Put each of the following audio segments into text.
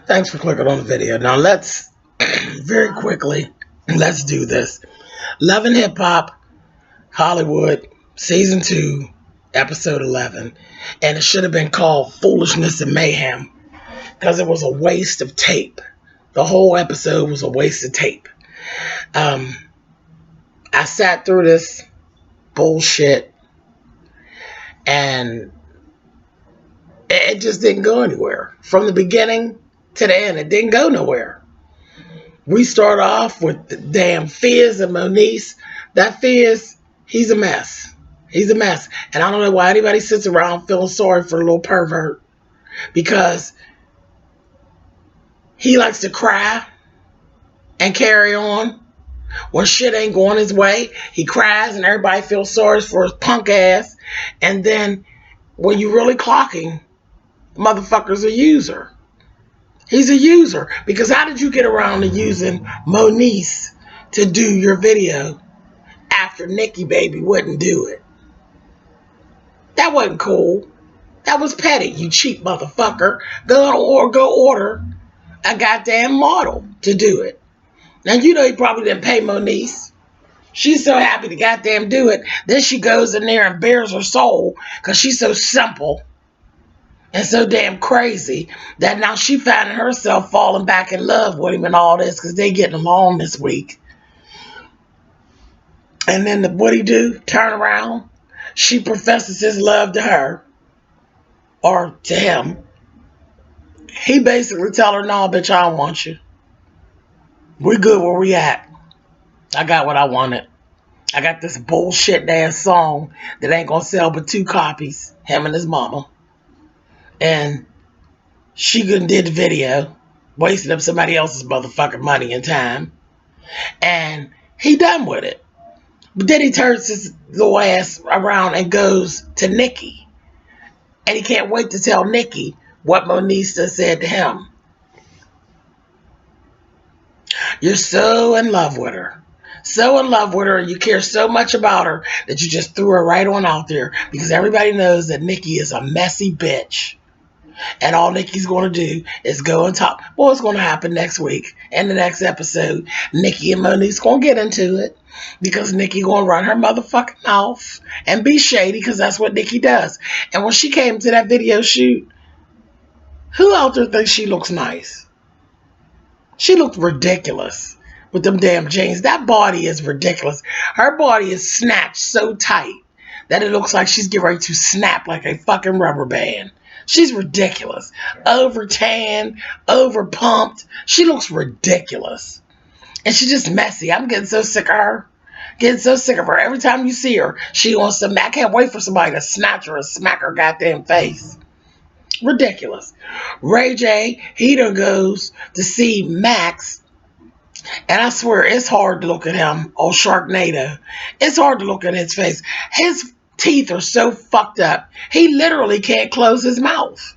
Thanks for clicking on the video. Now let's very quickly, let's do this. Love and Hip Hop, Hollywood, Season 2, Episode 11. And it should have been called Foolishness and Mayhem because it was a waste of tape. The whole episode was a waste of tape. I sat through this bullshit and it just didn't go anywhere. From the beginning to the end, it didn't go nowhere. We start off with the damn Fiz and Moniece. That Fiz, he's a mess. He's a mess. And I don't know why anybody sits around feeling sorry for the little pervert. Because he likes to cry and carry on. When shit ain't going his way, he cries and everybody feels sorry for his punk ass. And then when you really clocking, motherfucker's a user. He's a user. Because how did you get around to using Moniece to do your video after Nikki Baby wouldn't do it? That wasn't cool. That was petty, you cheap motherfucker. Go order a goddamn model to do it. Now, you know he probably didn't pay Moniece. She's so happy to goddamn do it. Then she goes in there and bears her soul because she's so simple and so damn crazy that now she finding herself falling back in love with him and all this because they getting along this week. And then what he do? Turn around. She professes his love to her or to him. He basically tell her, no, bitch, I don't want you. We good where we at. I got what I wanted. I got this bullshit ass song that ain't gonna sell but 2 copies. Him and his mama. And she did the video, wasted up somebody else's motherfucking money and time. And he done with it. But then he turns his little ass around and goes to Nikki. And he can't wait to tell Nikki what Moniece said to him. You're so in love with her. So in love with her, and you care so much about her that you just threw her right on out there because everybody knows that Nikki is a messy bitch. And all Nikki's going to do is go and talk. Well, what's going to happen next week? In the next episode, Nikki and Moniece going to get into it because Nikki going to run her motherfucking mouth and be shady because that's what Nikki does. And when she came to that video shoot, who out there thinks she looks nice? She looked ridiculous with them damn jeans. That body is ridiculous. Her body is snatched so tight that it looks like she's getting ready to snap like a fucking rubber band. She's ridiculous. Over tan, over pumped. She looks ridiculous. And she's just messy. I'm getting so sick of her. Getting so sick of her. Every time you see her, she wants to, I can't wait for somebody to snatch her and smack her goddamn face. Ridiculous. Ray J, he done goes to see Max. And I swear, it's hard to look at him. Oh, Sharknado. It's hard to look at his face. His teeth are so fucked up. He literally can't close his mouth.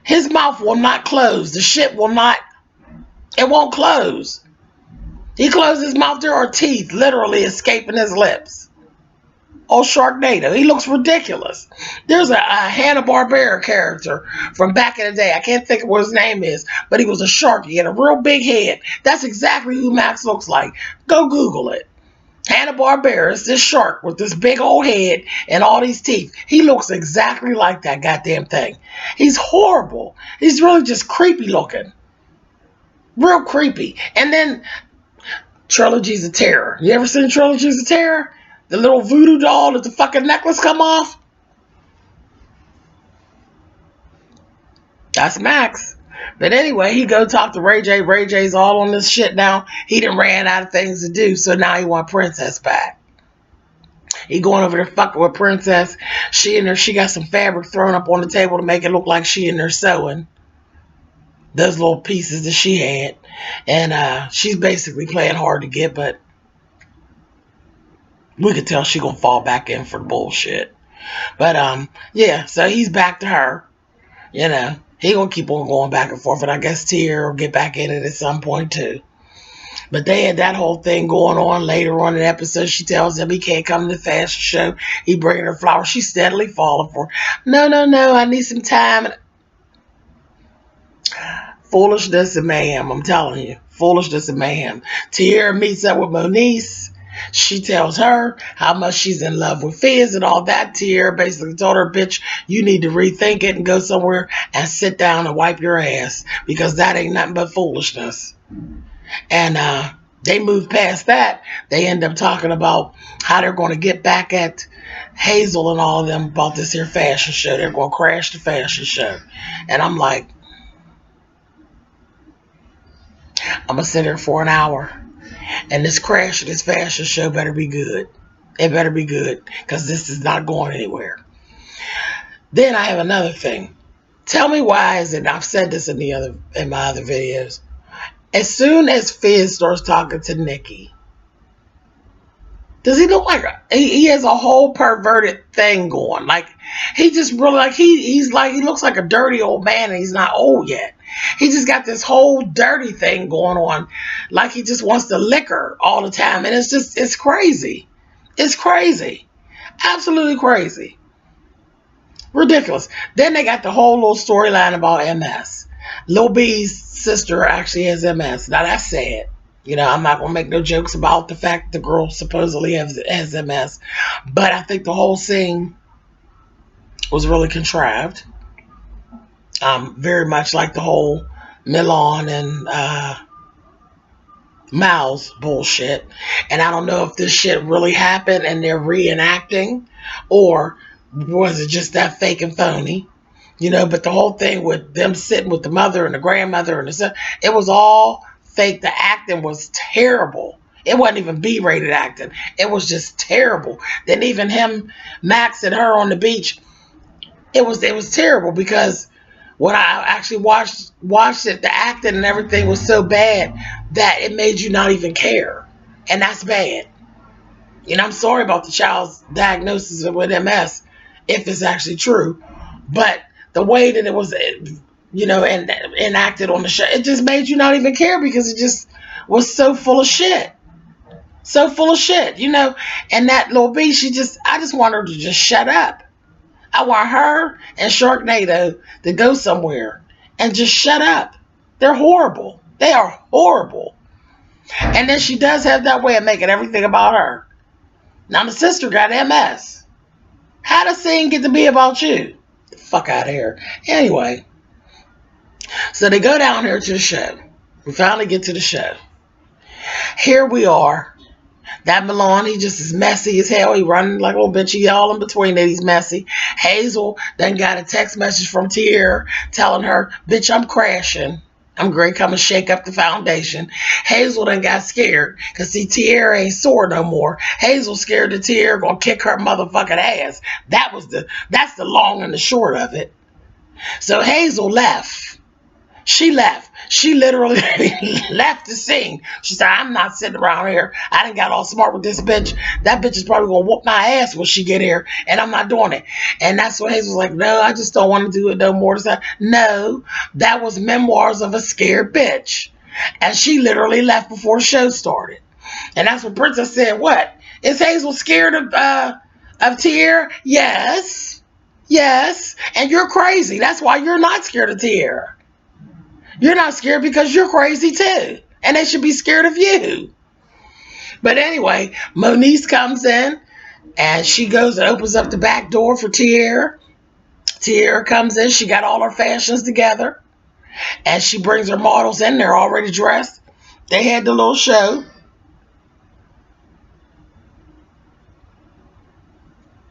His mouth will not close. The shit will not, it won't close. He closes his mouth, there are teeth literally escaping his lips. Oh, Sharknado. He looks ridiculous. There's a Hanna-Barbera character from back in the day. I can't think of what his name is, but he was a shark. He had a real big head. That's exactly who Max looks like. Go Google it. Hanna-Barbera is this shark with this big old head and all these teeth. He looks exactly like that goddamn thing. He's horrible. He's really just creepy looking. Real creepy. And then Trilogies of Terror. You ever seen Trilogies of Terror? The little voodoo doll that the fucking necklace come off? That's Max. But anyway, he go talk to Ray J. Ray J's all on this shit now. He done ran out of things to do, so now he want Princess back. He going over there fucking with Princess. She got some fabric thrown up on the table to make it look like she in there sewing. Those little pieces that she had. And she's basically playing hard to get, but we could tell she gonna fall back in for the bullshit. But yeah, so he's back to her. You know, he gonna keep on going back and forth, and I guess Tier will get back in it at some point too. But they had that whole thing going on later on in the episode. She tells him he can't come to the fashion show. He bringing her flowers. She's steadily falling for her. No, I need some time. Foolishness and mayhem, I'm telling you. Foolishness and mayhem. Tierra meets up with Moniece. She tells her how much she's in love with Fiz and all that. Tierra basically told her, bitch, you need to rethink it and go somewhere and sit down and wipe your ass, because that ain't nothing but foolishness. And they moved past that. They end up talking about how they're going to get back at Hazel and all of them about this here fashion show. They're going to crash the fashion show. And I'm like, I'm going to sit here for an hour. And this crash of this fashion show better be good. It better be good, because this is not going anywhere. Then I have another thing. Tell me why is it, I've said this in my other videos. As soon as Fiz starts talking to Nikki, does he look like he has a whole perverted thing going? Like, he just really, like, he's like, he looks like a dirty old man, and he's not old yet. He just got this whole dirty thing going on, like he just wants to lick her all the time, and it's crazy. It's crazy, absolutely crazy, ridiculous. Then they got the whole little storyline about MS. Lil B's sister actually has MS. Now that's sad. You know, I'm not going to make no jokes about the fact the girl supposedly has MS. But I think the whole scene was really contrived. Very much like the whole Milan and Miles bullshit. And I don't know if this shit really happened and they're reenacting, or was it just that fake and phony. You know, but the whole thing with them sitting with the mother and the grandmother and the son, it was all fake. The acting was terrible. It wasn't even B-rated acting. It was just terrible. Then even him, Max, and her on the beach, it was terrible, because when I actually watched it, the acting and everything was so bad that it made you not even care. And that's bad. You know, I'm sorry about the child's diagnosis with MS, if it's actually true. But the way that it was, you know, and enacted on the show, it just made you not even care, because it just was so full of shit. So full of shit, you know. And that little B, I just want her to just shut up. I want her and Sharknado to go somewhere and just shut up. They're horrible. They are horrible. And then she does have that way of making everything about her. Now the sister got MS. How does scene get to be about you? Fuck out of here. Anyway, so they go down here to the show. We finally get to the show. Here we are. That Milan, he just is messy as hell. He running like a little bitch. He all in between that he's messy. Hazel then got a text message from Tierra telling her, bitch, I'm crashing. I'm great, come and shake up the foundation. Hazel then got scared, because see, Tierra ain't sore no more. Hazel scared that Tierra gonna kick her motherfucking ass. That's the long and the short of it. So Hazel left. She left. She literally left the scene. She said, I'm not sitting around here. I done got all smart with this bitch. That bitch is probably going to whoop my ass when she get here, and I'm not doing it. And that's when Hazel was like, no, I just don't want to do it no more. No, that was Memoirs of a Scared Bitch. And she literally left before the show started. And that's when Princess said, what? Is Hazel scared of Tierra? Yes. Yes. And you're crazy. That's why you're not scared of Tierra. You're not scared because you're crazy too. And they should be scared of you. But anyway, Moniece comes in and she goes and opens up the back door for Tierra. Tierra comes in. She got all her fashions together. And she brings her models in. They're already dressed. They had the little show.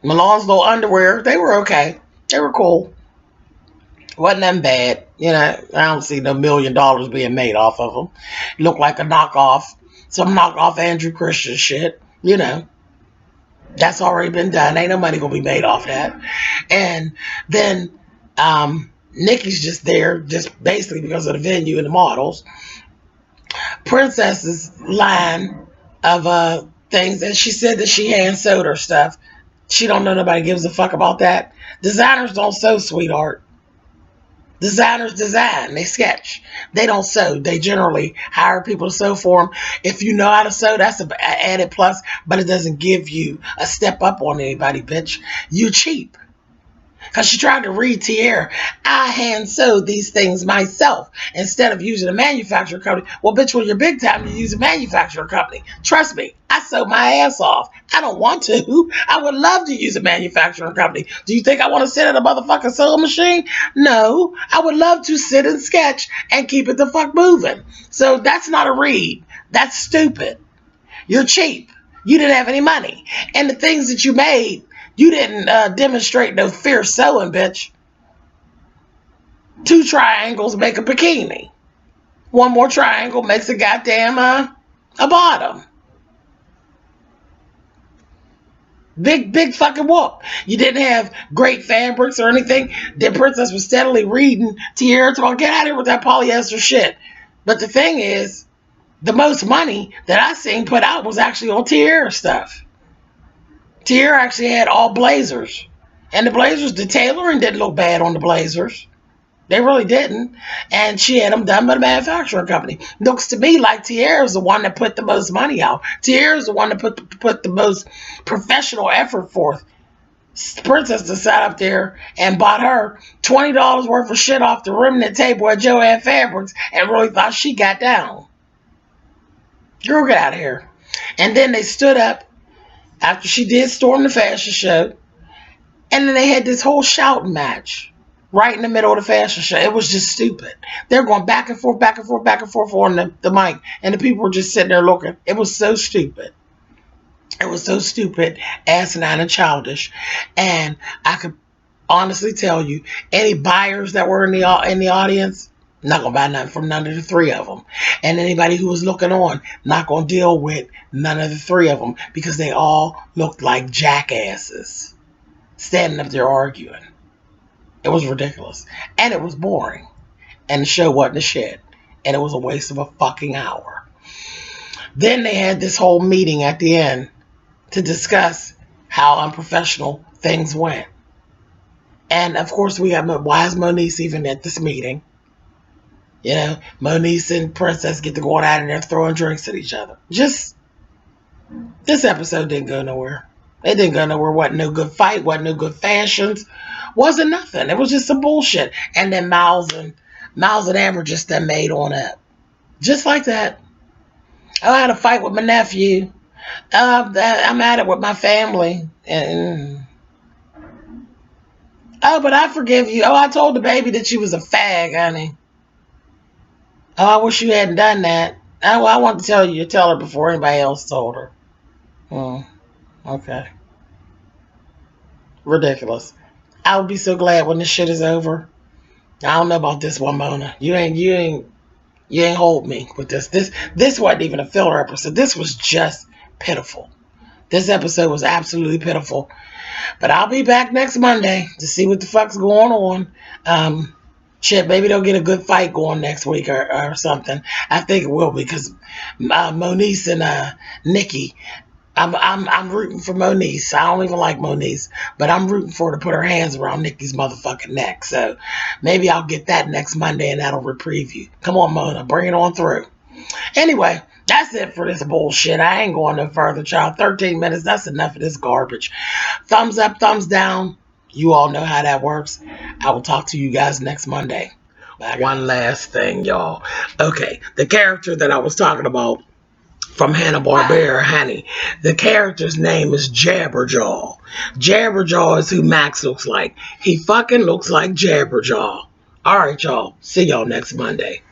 Milan's little underwear. They were okay. They were cool. Wasn't them bad. You know, I don't see no $1 million being made off of them. Look like a knockoff. Some knockoff Andrew Christian shit. You know. That's already been done. Ain't no money going to be made off that. And then Nikki's just there, just basically because of the venue and the models. Princess's line of things, and she said that she hand sewed her stuff. She don't know nobody gives a fuck about that. Designers don't sew, sweetheart. Designers design. They sketch. They don't sew. They generally hire people to sew for them. If you know how to sew, that's an added plus, but it doesn't give you a step up on anybody, bitch. You cheap. Because she tried to read Tierra. I hand sewed these things myself instead of using a manufacturer company. Well, bitch, when you're big time, you use a manufacturer company. Trust me, I sew my ass off. I don't want to. I would love to use a manufacturing company. Do you think I want to sit at a motherfucking sewing machine? No. I would love to sit and sketch and keep it the fuck moving. So that's not a read. That's stupid. You're cheap. You didn't have any money. And the things that you made, you didn't demonstrate no fierce sewing, bitch. 2 triangles make a bikini. 1 more triangle makes a goddamn a bottom. Big fucking whoop. You didn't have great fabrics or anything. The princess was steadily reading Tierra talking, get out of here with that polyester shit. But the thing is, the most money that I seen put out was actually on Tierra stuff. Tierra actually had all blazers. And the blazers, the tailoring didn't look bad on the blazers. They really didn't. And she had them done by the manufacturing company. Looks to me like Tierra's the one that put the most money out. Tierra's the one that put the most professional effort forth. Princess just sat up there and bought her $20 worth of shit off the remnant table at Joann Fabrics and really thought she got down. Girl, get out of here. And then they stood up after she did storm the fashion show. And then they had this whole shouting match right in the middle of the fashion show. It was just stupid. They're going back and forth, back and forth, back and forth on the mic. And the people were just sitting there looking. It was so stupid. It was so stupid, asinine, and childish. And I could honestly tell you, any buyers that were in the audience, not going to buy nothing from none of the 3 of them. And anybody who was looking on, not going to deal with none of the 3 of them because they all looked like jackasses standing up there arguing. It was ridiculous. And it was boring. And the show wasn't a shit. And it was a waste of a fucking hour. Then they had this whole meeting at the end to discuss how unprofessional things went. And of course we got, why is Moniece even at this meeting? You know, Moniece and Princess get to go out and they're throwing drinks at each other. Just, this episode didn't go nowhere. It didn't go nowhere. Wasn't no good fight. Wasn't no good fashions. Wasn't nothing. It was just some bullshit. And then Miles and Amber just then made on up. Just like that. Oh, I had a fight with my nephew. I'm at it with my family. And oh, but I forgive you. Oh, I told the baby that she was a fag, honey. Oh, I wish you hadn't done that. Oh, I want to tell her before anybody else told her. Okay. Ridiculous. I'll be so glad when this shit is over. I don't know about this one, Mona. You ain't hold me with this. This wasn't even a filler episode. This was just pitiful. This episode was absolutely pitiful. But I'll be back next Monday to see what the fuck's going on. Shit, maybe they'll get a good fight going next week or something. I think it will because Moniece and Nikki. I'm rooting for Moniece. I don't even like Moniece, but I'm rooting for her to put her hands around Nikki's motherfucking neck. So maybe I'll get that next Monday and that'll reprieve you. Come on, Mona, bring it on through. Anyway, that's it for this bullshit. I ain't going no further, child. 13 minutes, that's enough of this garbage. Thumbs up, thumbs down. You all know how that works. I will talk to you guys next Monday. One last thing, y'all. Okay, the character that I was talking about from Hanna-Barbera, honey. The character's name is Jabberjaw. Jabberjaw is who Max looks like. He fucking looks like Jabberjaw. All right, y'all. See y'all next Monday.